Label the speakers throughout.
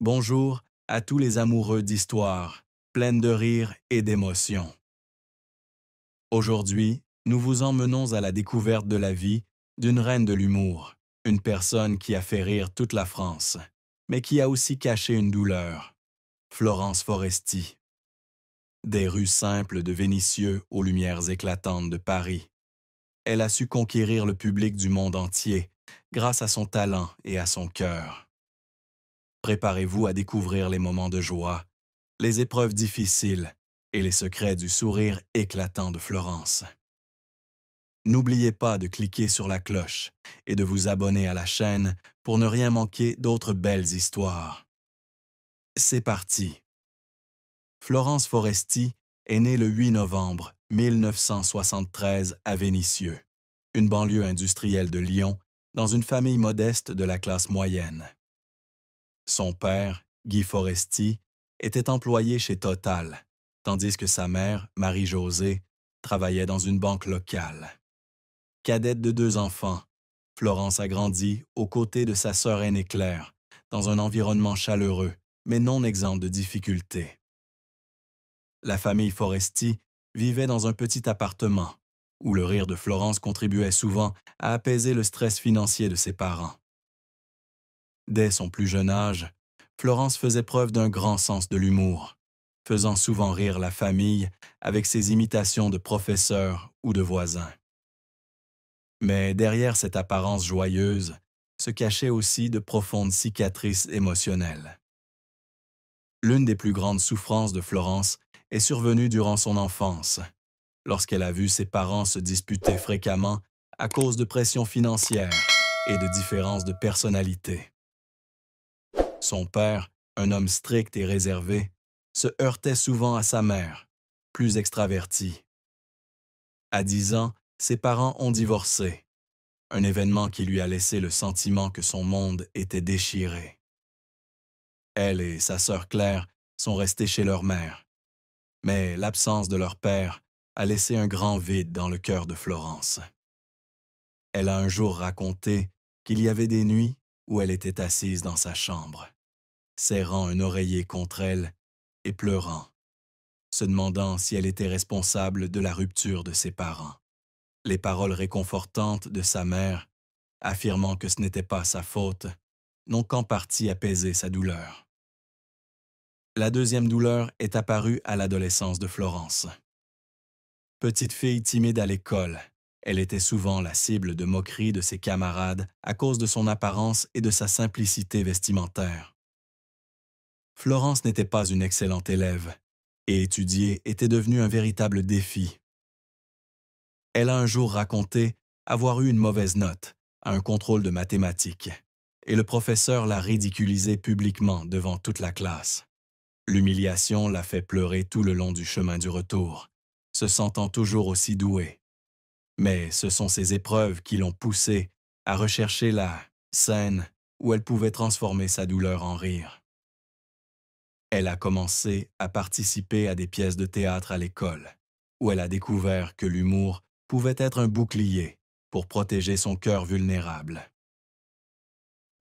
Speaker 1: Bonjour à tous les amoureux d'histoire, pleines de rire et d'émotions. Aujourd'hui, nous vous emmenons à la découverte de la vie d'une reine de l'humour, une personne qui a fait rire toute la France, mais qui a aussi caché une douleur, Florence Foresti. Des rues simples de Vénissieux aux lumières éclatantes de Paris, elle a su conquérir le public du monde entier grâce à son talent et à son cœur. Préparez-vous à découvrir les moments de joie, les épreuves difficiles et les secrets du sourire éclatant de Florence. N'oubliez pas de cliquer sur la cloche et de vous abonner à la chaîne pour ne rien manquer d'autres belles histoires. C'est parti! Florence Foresti est née le 8 novembre 1973 à Vénissieux, une banlieue industrielle de Lyon, dans une famille modeste de la classe moyenne. Son père, Guy Foresti, était employé chez Total, tandis que sa mère, Marie-Josée, travaillait dans une banque locale. Cadette de 2 enfants, Florence a grandi aux côtés de sa sœur aînée Claire, dans un environnement chaleureux, mais non exempt de difficultés. La famille Foresti vivait dans un petit appartement, où le rire de Florence contribuait souvent à apaiser le stress financier de ses parents. Dès son plus jeune âge, Florence faisait preuve d'un grand sens de l'humour, faisant souvent rire la famille avec ses imitations de professeurs ou de voisins. Mais derrière cette apparence joyeuse se cachaient aussi de profondes cicatrices émotionnelles. L'une des plus grandes souffrances de Florence est survenue durant son enfance, lorsqu'elle a vu ses parents se disputer fréquemment à cause de pressions financières et de différences de personnalité. Son père, un homme strict et réservé, se heurtait souvent à sa mère, plus extravertie. À 10 ans, ses parents ont divorcé, un événement qui lui a laissé le sentiment que son monde était déchiré. Elle et sa sœur Claire sont restées chez leur mère, mais l'absence de leur père a laissé un grand vide dans le cœur de Florence. Elle a un jour raconté qu'il y avait des nuits où elle était assise dans sa chambre, serrant un oreiller contre elle et pleurant, se demandant si elle était responsable de la rupture de ses parents. Les paroles réconfortantes de sa mère, affirmant que ce n'était pas sa faute, n'ont qu'en partie apaisé sa douleur. La deuxième douleur est apparue à l'adolescence de Florence. Petite fille timide à l'école, elle était souvent la cible de moqueries de ses camarades à cause de son apparence et de sa simplicité vestimentaire. Florence n'était pas une excellente élève, et étudier était devenu un véritable défi. Elle a un jour raconté avoir eu une mauvaise note à un contrôle de mathématiques, et le professeur l'a ridiculisée publiquement devant toute la classe. L'humiliation l'a fait pleurer tout le long du chemin du retour, se sentant toujours aussi douée. Mais ce sont ces épreuves qui l'ont poussée à rechercher la scène où elle pouvait transformer sa douleur en rire. Elle a commencé à participer à des pièces de théâtre à l'école, où elle a découvert que l'humour pouvait être un bouclier pour protéger son cœur vulnérable.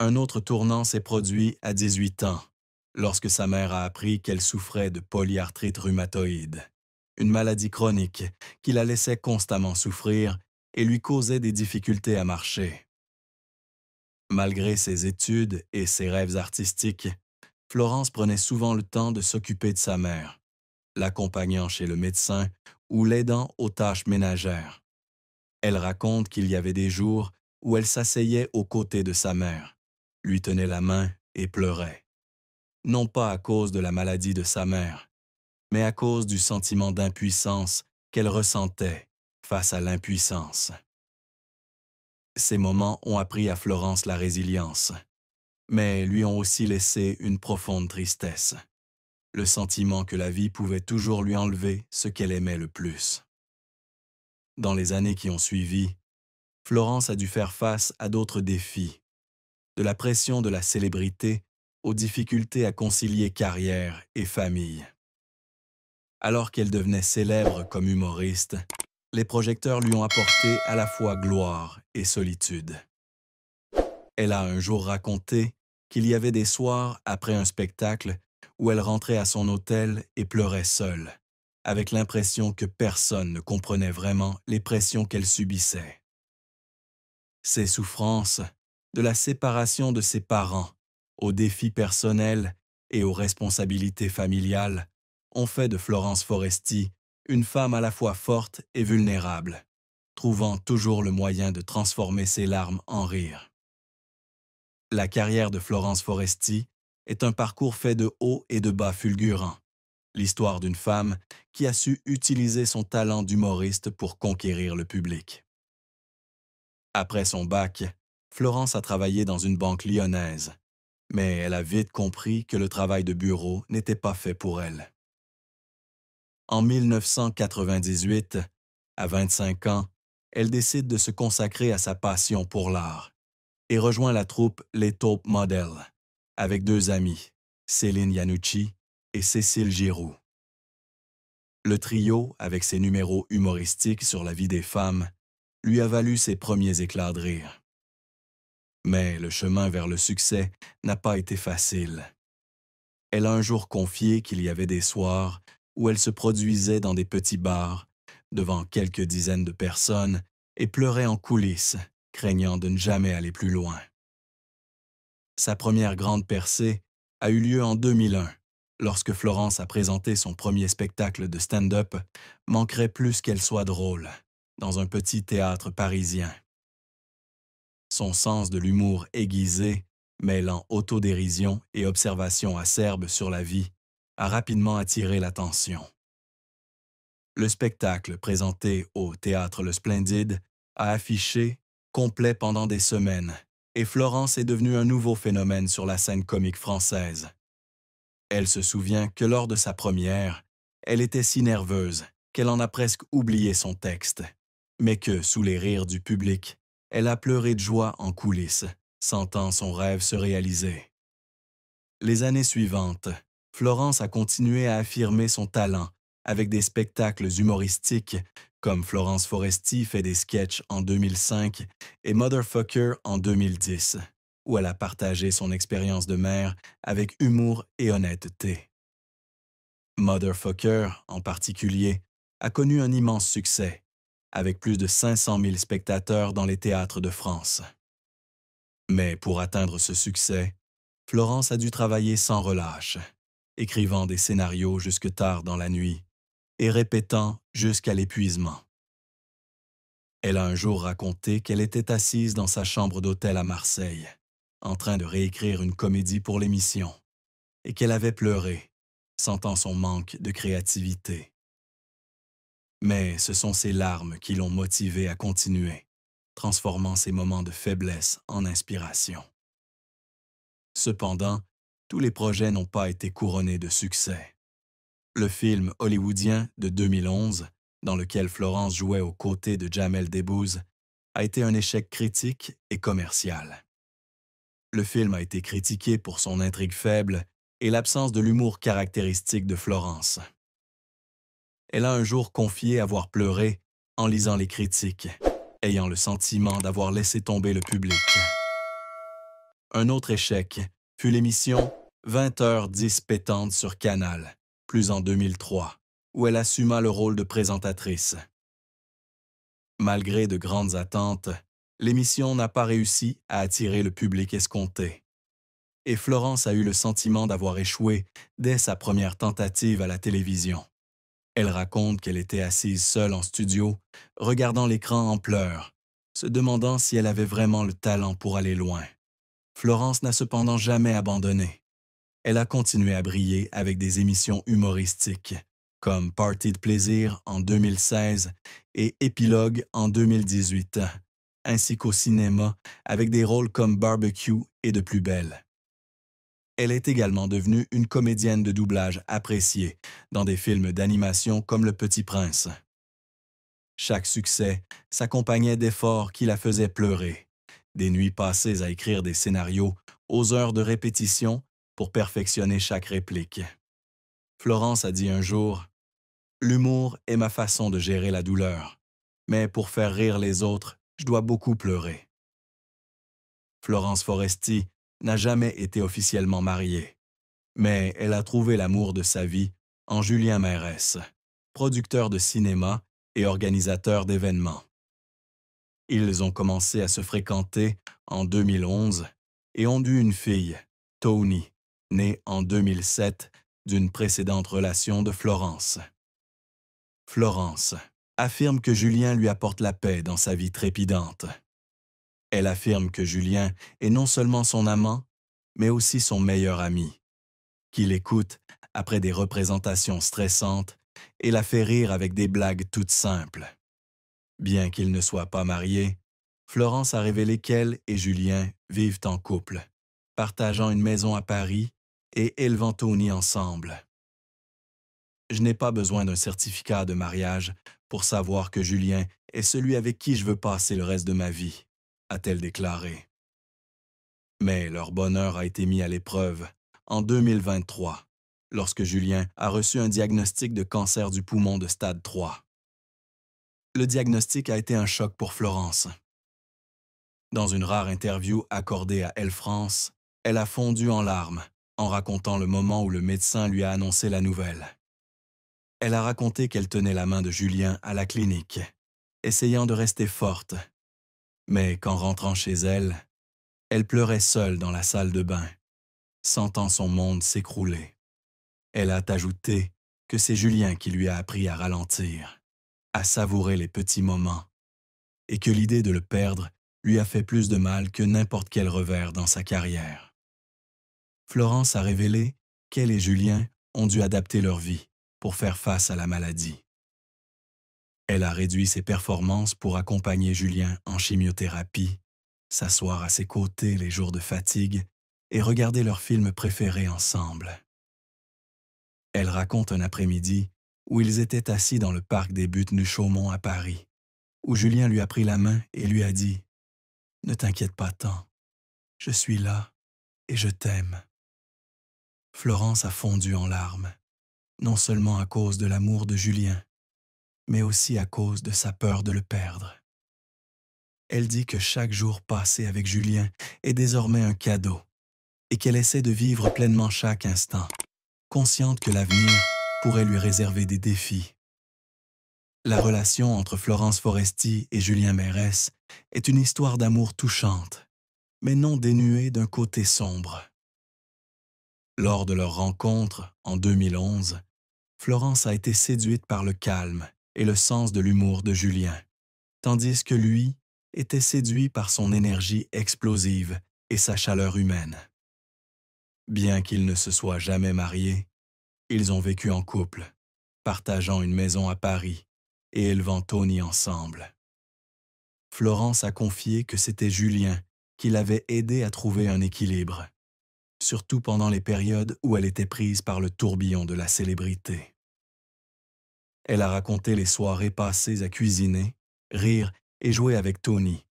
Speaker 1: Un autre tournant s'est produit à 18 ans, lorsque sa mère a appris qu'elle souffrait de polyarthrite rhumatoïde, une maladie chronique qui la laissait constamment souffrir et lui causait des difficultés à marcher. Malgré ses études et ses rêves artistiques, Florence prenait souvent le temps de s'occuper de sa mère, l'accompagnant chez le médecin ou l'aidant aux tâches ménagères. Elle raconte qu'il y avait des jours où elle s'asseyait aux côtés de sa mère, lui tenait la main et pleurait. Non pas à cause de la maladie de sa mère, mais à cause du sentiment d'impuissance qu'elle ressentait face à l'impuissance. Ces moments ont appris à Florence la résilience, mais lui ont aussi laissé une profonde tristesse, le sentiment que la vie pouvait toujours lui enlever ce qu'elle aimait le plus. Dans les années qui ont suivi, Florence a dû faire face à d'autres défis, de la pression de la célébrité aux difficultés à concilier carrière et famille. Alors qu'elle devenait célèbre comme humoriste, les projecteurs lui ont apporté à la fois gloire et solitude. Elle a un jour raconté qu'il y avait des soirs après un spectacle où elle rentrait à son hôtel et pleurait seule, avec l'impression que personne ne comprenait vraiment les pressions qu'elle subissait. Ses souffrances, de la séparation de ses parents, aux défis personnels et aux responsabilités familiales, ont fait de Florence Foresti une femme à la fois forte et vulnérable, trouvant toujours le moyen de transformer ses larmes en rire. La carrière de Florence Foresti est un parcours fait de hauts et de bas fulgurants, l'histoire d'une femme qui a su utiliser son talent d'humoriste pour conquérir le public. Après son bac, Florence a travaillé dans une banque lyonnaise, mais elle a vite compris que le travail de bureau n'était pas fait pour elle. En 1998, à 25 ans, elle décide de se consacrer à sa passion pour l'art et rejoint la troupe Les Taupe Models avec deux amies, Céline Yanucci et Cécile Giroux. Le trio, avec ses numéros humoristiques sur la vie des femmes, lui a valu ses premiers éclats de rire. Mais le chemin vers le succès n'a pas été facile. Elle a un jour confié qu'il y avait des soirs où elle se produisait dans des petits bars, devant quelques dizaines de personnes, et pleurait en coulisses, craignant de ne jamais aller plus loin. Sa première grande percée a eu lieu en 2001, lorsque Florence a présenté son premier spectacle de stand-up, Manquerait plus qu'elle soit drôle, dans un petit théâtre parisien. Son sens de l'humour aiguisé, mêlant autodérision et observation acerbe sur la vie, a rapidement attiré l'attention. Le spectacle présenté au Théâtre Le Splendide a affiché complet pendant des semaines, et Florence est devenue un nouveau phénomène sur la scène comique française. Elle se souvient que lors de sa première, elle était si nerveuse qu'elle en a presque oublié son texte, mais que, sous les rires du public, elle a pleuré de joie en coulisses, sentant son rêve se réaliser. Les années suivantes, Florence a continué à affirmer son talent avec des spectacles humoristiques comme Florence Foresti fait des sketchs en 2005 et Motherfucker en 2010, où elle a partagé son expérience de mère avec humour et honnêteté. Motherfucker, en particulier, a connu un immense succès, avec plus de 500 000 spectateurs dans les théâtres de France. Mais pour atteindre ce succès, Florence a dû travailler sans relâche, écrivant des scénarios jusque tard dans la nuit et répétant jusqu'à l'épuisement. Elle a un jour raconté qu'elle était assise dans sa chambre d'hôtel à Marseille, en train de réécrire une comédie pour l'émission, et qu'elle avait pleuré, sentant son manque de créativité. Mais ce sont ses larmes qui l'ont motivée à continuer, transformant ses moments de faiblesse en inspiration. Cependant, tous les projets n'ont pas été couronnés de succès. Le film hollywoodien de 2011, dans lequel Florence jouait aux côtés de Jamel Debbouze, a été un échec critique et commercial. Le film a été critiqué pour son intrigue faible et l'absence de l'humour caractéristique de Florence. Elle a un jour confié avoir pleuré en lisant les critiques, ayant le sentiment d'avoir laissé tomber le public. Un autre échec fut l'émission 20h10 pétante sur Canal, plus en 2003, où elle assuma le rôle de présentatrice. Malgré de grandes attentes, l'émission n'a pas réussi à attirer le public escompté. Et Florence a eu le sentiment d'avoir échoué dès sa première tentative à la télévision. Elle raconte qu'elle était assise seule en studio, regardant l'écran en pleurs, se demandant si elle avait vraiment le talent pour aller loin. Florence n'a cependant jamais abandonné. Elle a continué à briller avec des émissions humoristiques, comme Party de plaisir en 2016 et Épilogue en 2018, ainsi qu'au cinéma avec des rôles comme Barbecue et De plus belle. Elle est également devenue une comédienne de doublage appréciée dans des films d'animation comme Le Petit Prince. Chaque succès s'accompagnait d'efforts qui la faisaient pleurer, des nuits passées à écrire des scénarios aux heures de répétition pour perfectionner chaque réplique. Florence a dit un jour « L'humour est ma façon de gérer la douleur, mais pour faire rire les autres, je dois beaucoup pleurer. » Florence Foresti n'a jamais été officiellement mariée, mais elle a trouvé l'amour de sa vie en Julien Mérès, producteur de cinéma et organisateur d'événements. Ils ont commencé à se fréquenter en 2011 et ont eu une fille, Tony, née en 2007 d'une précédente relation de Florence. Florence affirme que Julien lui apporte la paix dans sa vie trépidante. Elle affirme que Julien est non seulement son amant, mais aussi son meilleur ami, qu'il écoute après des représentations stressantes et la fait rire avec des blagues toutes simples. Bien qu'ils ne soient pas mariés, Florence a révélé qu'elle et Julien vivent en couple, partageant une maison à Paris et élevant Tony ensemble. Je n'ai pas besoin d'un certificat de mariage pour savoir que Julien est celui avec qui je veux passer le reste de ma vie, a-t-elle déclaré. Mais leur bonheur a été mis à l'épreuve en 2023, lorsque Julien a reçu un diagnostic de cancer du poumon de stade 3. Le diagnostic a été un choc pour Florence. Dans une rare interview accordée à Elle France, elle a fondu en larmes en racontant le moment où le médecin lui a annoncé la nouvelle. Elle a raconté qu'elle tenait la main de Julien à la clinique, essayant de rester forte. Mais qu'en rentrant chez elle, elle pleurait seule dans la salle de bain, sentant son monde s'écrouler. Elle a ajouté que c'est Julien qui lui a appris à ralentir, à savourer les petits moments, et que l'idée de le perdre lui a fait plus de mal que n'importe quel revers dans sa carrière. Florence a révélé qu'elle et Julien ont dû adapter leur vie pour faire face à la maladie. Elle a réduit ses performances pour accompagner Julien en chimiothérapie, s'asseoir à ses côtés les jours de fatigue et regarder leurs films préférés ensemble. Elle raconte un après-midi où ils étaient assis dans le parc des Buttes du Chaumont à Paris, où Julien lui a pris la main et lui a dit « Ne t'inquiète pas tant, je suis là et je t'aime ». Florence a fondu en larmes, non seulement à cause de l'amour de Julien, mais aussi à cause de sa peur de le perdre. Elle dit que chaque jour passé avec Julien est désormais un cadeau et qu'elle essaie de vivre pleinement chaque instant, consciente que l'avenir pourrait lui réserver des défis. La relation entre Florence Foresti et Julien Mérès est une histoire d'amour touchante, mais non dénuée d'un côté sombre. Lors de leur rencontre, en 2011, Florence a été séduite par le calme et le sens de l'humour de Julien, tandis que lui était séduit par son énergie explosive et sa chaleur humaine. Bien qu'ils ne se soient jamais mariés, ils ont vécu en couple, partageant une maison à Paris et élevant Tony ensemble. Florence a confié que c'était Julien qui l'avait aidé à trouver un équilibre, surtout pendant les périodes où elle était prise par le tourbillon de la célébrité. Elle a raconté les soirées passées à cuisiner, rire et jouer avec Tony,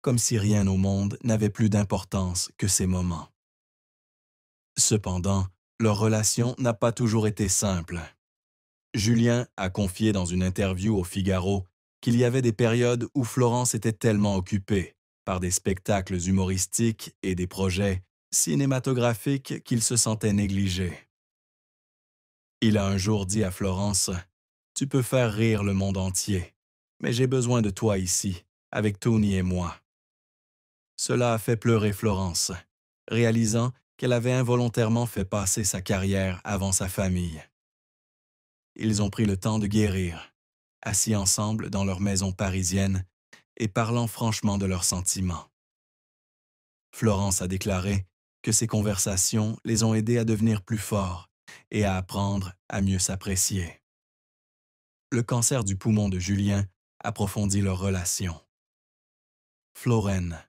Speaker 1: comme si rien au monde n'avait plus d'importance que ces moments. Cependant, leur relation n'a pas toujours été simple. Julien a confié dans une interview au Figaro qu'il y avait des périodes où Florence était tellement occupée par des spectacles humoristiques et des projets cinématographiques qu'il se sentait négligé. Il a un jour dit à Florence « Tu peux faire rire le monde entier, mais j'ai besoin de toi ici, avec Tony et moi. » Cela a fait pleurer Florence, réalisant qu'elle avait involontairement fait passer sa carrière avant sa famille. Ils ont pris le temps de guérir, assis ensemble dans leur maison parisienne et parlant franchement de leurs sentiments. Florence a déclaré que ces conversations les ont aidés à devenir plus forts et à apprendre à mieux s'apprécier. Le cancer du poumon de Julien approfondit leur relation. Florène,